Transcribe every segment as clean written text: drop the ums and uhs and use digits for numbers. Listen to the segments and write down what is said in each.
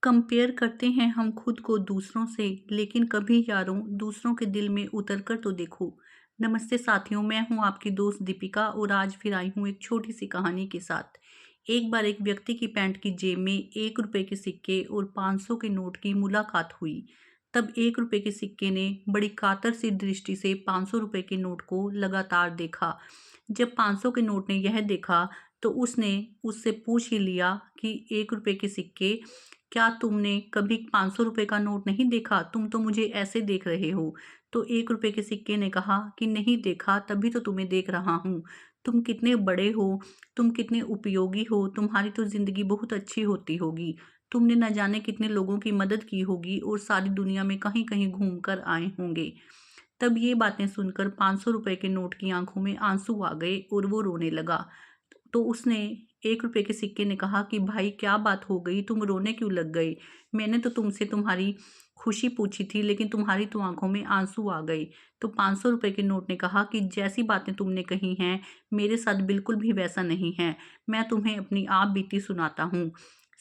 Compare करते हैं हम खुद को दूसरों से, लेकिन कभी यारों दूसरों के दिल में उतर कर तो देखो। नमस्ते साथियों, मैं हूं आपकी दोस्त दीपिका और आज फिर आई हूं एक छोटी सी कहानी के साथ। एक बार एक व्यक्ति की पैंट की जेब में 1 रुपए के सिक्के और 500 के नोट की मुलाकात हुई। तब 1 रुपए के सिक्के ने बड़ी कातर सी दृष्टि से 500 रुपए के नोट को लगातार देखा। जब 500 के नोट ने यह देखा तो उसने उससे पूछ ही लिया कि 1 रुपए के सिक्के, क्या तुमने कभी 500 रुपए का नोट नहीं देखा? तुम तो मुझे ऐसे देख रहे हो। तो 1 रुपए के सिक्के ने कहा कि नहीं देखा, तभी तो तुम्हें देख रहा हूँ। तुम कितने बड़े हो, तुम कितने उपयोगी हो, तुम्हारी तो जिंदगी बहुत अच्छी होती होगी। तुमने न जाने कितने लोगों की मदद की होगी और सारी दुनिया में कहीं कहीं घूम कर आए होंगे। तब ये बातें सुनकर 500 रुपए के नोट की आंखों में आंसू आ गए और वो रोने लगा। तो उसने 1 रुपए के सिक्के ने कहा कि भाई क्या बात हो गई, तुम रोने क्यों लग गए? मैंने तो तुमसे तुम्हारी खुशी पूछी थी, लेकिन तुम्हारी तो आंखों में आंसू आ गए। तो 500 रुपए के नोट ने कहा कि जैसी बातें तुमने कही हैं, मेरे साथ बिल्कुल भी वैसा नहीं है। मैं तुम्हें अपनी आप बीती सुनाता हूँ।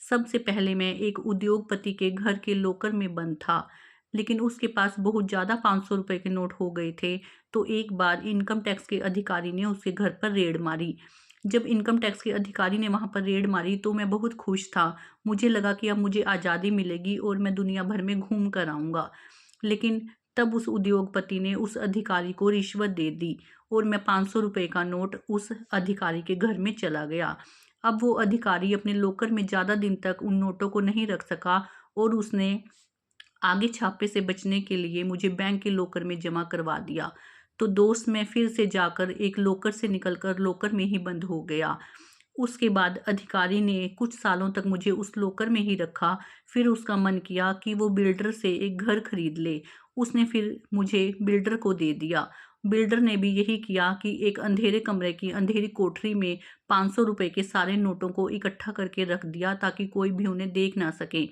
सबसे पहले मैं एक उद्योगपति के घर के लॉकर में बंद था, लेकिन उसके पास बहुत ज़्यादा 500 रुपए के नोट हो गए थे। तो एक बार इनकम टैक्स के अधिकारी ने उसके घर पर रेड मारी। जब इनकम टैक्स के अधिकारी ने वहाँ पर रेड मारी तो मैं बहुत खुश था। मुझे लगा कि अब मुझे आज़ादी मिलेगी और मैं दुनिया भर में घूम कर आऊँगा। लेकिन तब उस उद्योगपति ने उस अधिकारी को रिश्वत दे दी और मैं 500 रुपए का नोट उस अधिकारी के घर में चला गया। अब वो अधिकारी अपने लॉकर में ज़्यादा दिन तक उन नोटों को नहीं रख सका और उसने आगे छापे से बचने के लिए मुझे बैंक के लॉकर में जमा करवा दिया। तो दोस्त, मैं फिर से जाकर एक लॉकर से निकलकर लॉकर में ही बंद हो गया। उसके बाद अधिकारी ने कुछ सालों तक मुझे उस लॉकर में ही रखा। फिर उसका मन किया कि वो बिल्डर से एक घर खरीद ले। उसने फिर मुझे बिल्डर को दे दिया। बिल्डर ने भी यही किया कि एक अंधेरे कमरे की अंधेरी कोठरी में 500 रुपए के सारे नोटों को इकट्ठा करके रख दिया ताकि कोई भी उन्हें देख ना सके।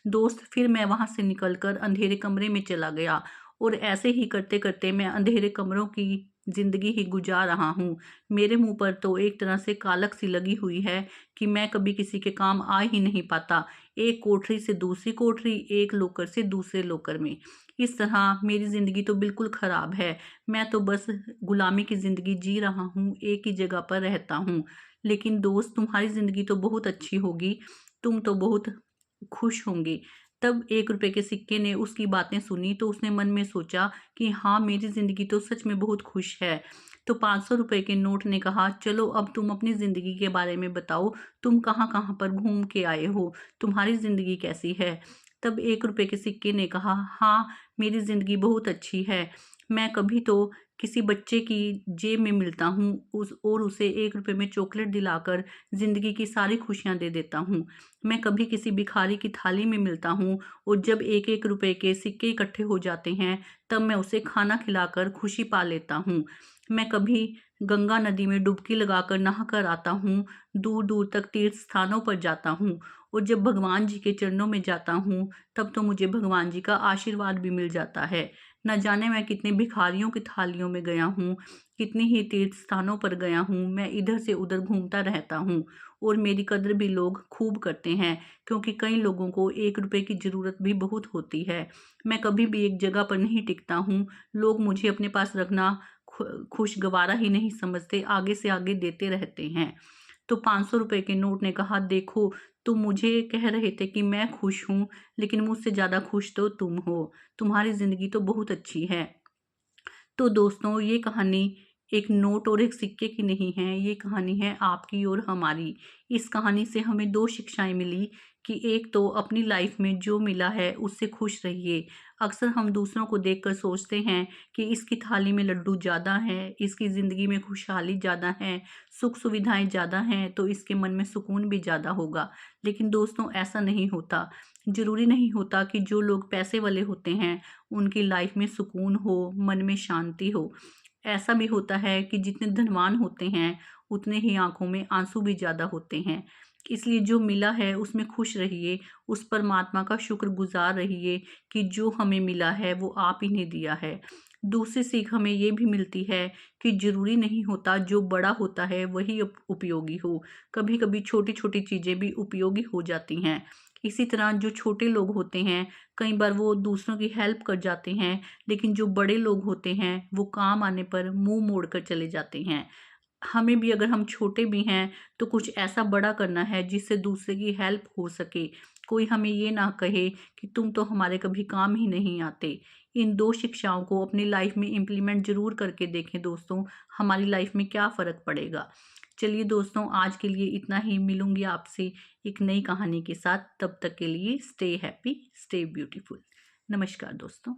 दोस्त, फिर मैं वहां से निकलकर अंधेरे कमरे में चला गया और ऐसे ही करते करते मैं अंधेरे कमरों की जिंदगी ही गुजार रहा हूँ। मेरे मुंह पर तो एक तरह से कालक सी लगी हुई है कि मैं कभी किसी के काम आ ही नहीं पाता। एक कोठरी से दूसरी कोठरी, एक लोकर से दूसरे लोकर में। इस तरह मेरी जिंदगी तो बिल्कुल खराब है। मैं तो बस गुलामी की जिंदगी जी रहा हूँ, एक ही जगह पर रहता हूँ। लेकिन दोस्त, तुम्हारी जिंदगी तो बहुत अच्छी होगी, तुम तो बहुत खुश होंगे। तब 1 रुपए के सिक्के ने उसकी बातें सुनी तो उसने मन में सोचा कि हाँ, मेरी जिंदगी तो सच में बहुत खुश है। तो 500 रुपए के नोट ने कहा, चलो अब तुम अपनी जिंदगी के बारे में बताओ। तुम कहाँ कहाँ पर घूम के आए हो, तुम्हारी जिंदगी कैसी है? तब 1 रुपए के सिक्के ने कहा, हाँ, मेरी जिंदगी बहुत अच्छी है। मैं कभी तो किसी बच्चे की जेब में मिलता हूँ उस और उसे 1 रुपए में चॉकलेट दिलाकर जिंदगी की सारी खुशियां दे देता हूँ। मैं कभी किसी भिखारी की थाली में मिलता हूँ और जब 1-1 रुपए के सिक्के इकट्ठे हो जाते हैं तब मैं उसे खाना खिलाकर खुशी पा लेता हूँ। मैं कभी गंगा नदी में डुबकी लगाकर नहा कर आता हूँ, दूर दूर तक तीर्थ स्थानों पर जाता हूँ और जब भगवान जी के चरणों में जाता हूँ तब तो मुझे भगवान जी का आशीर्वाद भी मिल जाता है। न जाने मैं कितने भिखारियों की थालियों में गया हूँ, कितनी ही तीर्थ स्थानों पर गया हूँ। मैं इधर से उधर घूमता रहता हूँ और मेरी कद्र भी लोग खूब करते हैं, क्योंकि कई लोगों को 1 रुपए की ज़रूरत भी बहुत होती है। मैं कभी भी एक जगह पर नहीं टिकता हूँ। लोग मुझे अपने पास रखना खुशगवारा ही नहीं समझते, आगे से आगे देते रहते हैं। तो 500 रुपए के नोट ने कहा, देखो, तुम मुझे कह रहे थे कि मैं खुश हूँ, लेकिन मुझसे ज़्यादा खुश तो तुम हो। तुम्हारी ज़िंदगी तो बहुत अच्छी है। तो दोस्तों, ये कहानी एक नोट और एक सिक्के की नहीं है, ये कहानी है आपकी और हमारी। इस कहानी से हमें 2 शिक्षाएं मिली कि एक तो अपनी लाइफ में जो मिला है उससे खुश रहिए। अक्सर हम दूसरों को देखकर सोचते हैं कि इसकी थाली में लड्डू ज़्यादा हैं, इसकी ज़िंदगी में खुशहाली ज़्यादा है, सुख सुविधाएं ज़्यादा हैं, तो इसके मन में सुकून भी ज़्यादा होगा। लेकिन दोस्तों, ऐसा नहीं होता। ज़रूरी नहीं होता कि जो लोग पैसे वाले होते हैं उनकी लाइफ में सुकून हो, मन में शांति हो। ऐसा भी होता है कि जितने धनवान होते हैं उतने ही आंखों में आंसू भी ज़्यादा होते हैं। इसलिए जो मिला है उसमें खुश रहिए, उस परमात्मा का शुक्रगुजार रहिए कि जो हमें मिला है वो आप ही ने दिया है। दूसरी सीख हमें ये भी मिलती है कि ज़रूरी नहीं होता जो बड़ा होता है वही उपयोगी हो। कभी कभी छोटी छोटी चीज़ें भी उपयोगी हो जाती हैं। इसी तरह जो छोटे लोग होते हैं, कई बार वो दूसरों की हेल्प कर जाते हैं, लेकिन जो बड़े लोग होते हैं वो काम आने पर मुंह मोड़ कर चले जाते हैं। हमें भी, अगर हम छोटे भी हैं, तो कुछ ऐसा बड़ा करना है जिससे दूसरे की हेल्प हो सके। कोई हमें ये ना कहे कि तुम तो हमारे कभी काम ही नहीं आते। इन 2 शिक्षाओं को अपनी लाइफ में इम्प्लीमेंट ज़रूर करके देखें दोस्तों, हमारी लाइफ में क्या फ़र्क पड़ेगा। चलिए दोस्तों, आज के लिए इतना ही। मिलूँगी आपसे एक नई कहानी के साथ। तब तक के लिए स्टे हैप्पी, स्टे ब्यूटीफुल। नमस्कार दोस्तों।